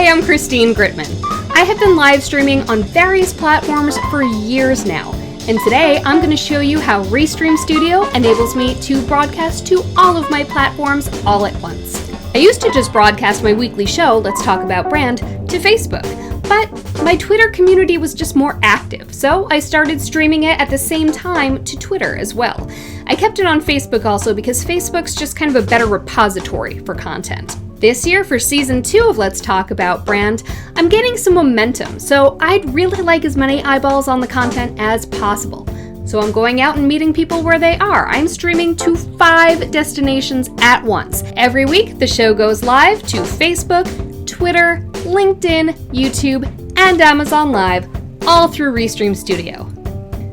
I'm Christine Gritmon. I have been live streaming on various platforms for years now, and today I'm going to show you how Restream Studio enables me to broadcast to all of my platforms all at once. I used to just broadcast my weekly show, Let's Talk About Brand, to Facebook, but my Twitter community was just more active, so I started streaming it at the same time to Twitter as well. I kept it on Facebook also because Facebook's just kind of a better repository for content. This year, for Season 2 of Let's Talk About Brand, I'm getting some momentum, so I'd really like as many eyeballs on the content as possible. So I'm going out and meeting people where they are. I'm streaming to 5 destinations at once. Every week, the show goes live to Facebook, Twitter, LinkedIn, YouTube, and Amazon Live, all through Restream Studio.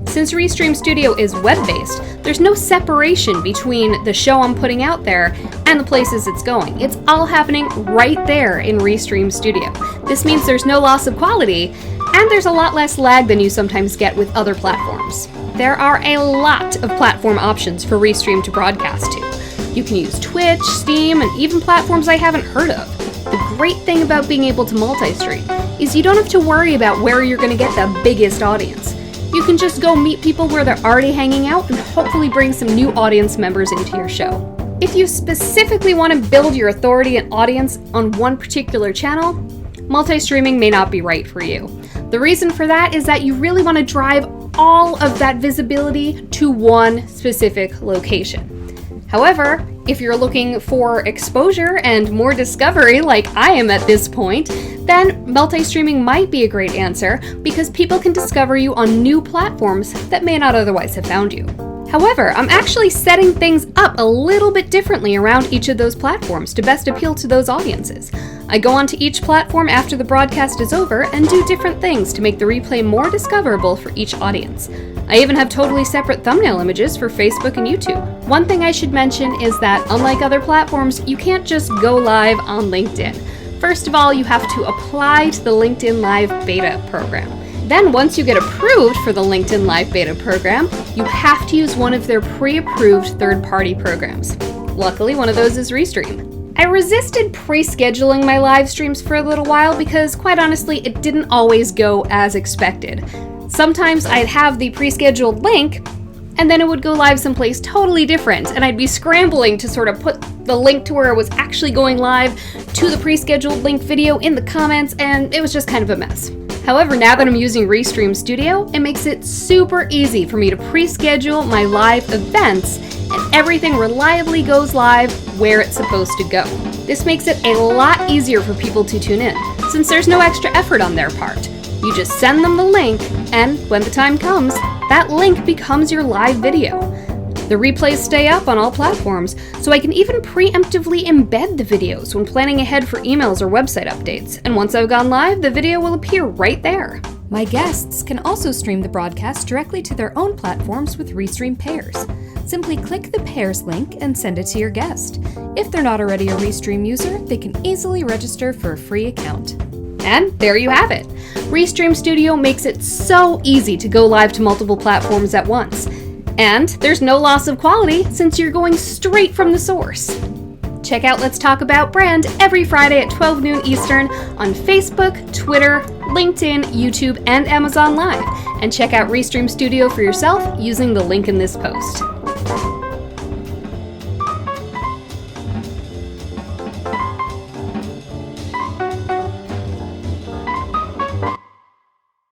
Since Restream Studio is web-based, there's no separation between the show I'm putting out there and the places it's going. It's all happening right there in Restream Studio. This means there's no loss of quality, and there's a lot less lag than you sometimes get with other platforms. There are a lot of platform options for Restream to broadcast to. You can use Twitch, Steam, and even platforms I haven't heard of. The great thing about being able to multi-stream is you don't have to worry about where you're going to get the biggest audience. You can just go meet people where they're already hanging out and hopefully bring some new audience members into your show. If you specifically want to build your authority and audience on one particular channel, multi-streaming may not be right for you. The reason for that is that you really want to drive all of that visibility to one specific location. However, if you're looking for exposure and more discovery like I am at this point, then multi-streaming might be a great answer because people can discover you on new platforms that may not otherwise have found you. However, I'm actually setting things up a little bit differently around each of those platforms to best appeal to those audiences. I go onto each platform after the broadcast is over and do different things to make the replay more discoverable for each audience. I even have totally separate thumbnail images for Facebook and YouTube. One thing I should mention is that, unlike other platforms, you can't just go live on LinkedIn. First of all, you have to apply to the LinkedIn Live Beta program. Then, once you get approved for the LinkedIn Live Beta program, you have to use one of their pre-approved third-party programs. Luckily, one of those is Restream. I resisted pre-scheduling my live streams for a little while because, quite honestly, it didn't always go as expected. Sometimes I'd have the pre-scheduled link, and then it would go live someplace totally different, and I'd be scrambling to sort of put the link to where it was actually going live to the pre-scheduled link video in the comments, and it was just kind of a mess. However, now that I'm using Restream Studio, it makes it super easy for me to pre-schedule my live events, and everything reliably goes live where it's supposed to go. This makes it a lot easier for people to tune in, since there's no extra effort on their part. You just send them the link, and when the time comes, that link becomes your live video. The replays stay up on all platforms, so I can even preemptively embed the videos when planning ahead for emails or website updates, and once I've gone live, the video will appear right there. My guests can also stream the broadcast directly to their own platforms with Restream Pairs. Simply click the Pairs link and send it to your guest. If they're not already a Restream user, they can easily register for a free account. And there you have it. Restream Studio makes it so easy to go live to multiple platforms at once. And there's no loss of quality since you're going straight from the source. Check out Let's Talk About Brand every Friday at 12 noon Eastern on Facebook, Twitter, LinkedIn, YouTube, and Amazon Live. And check out Restream Studio for yourself using the link in this post.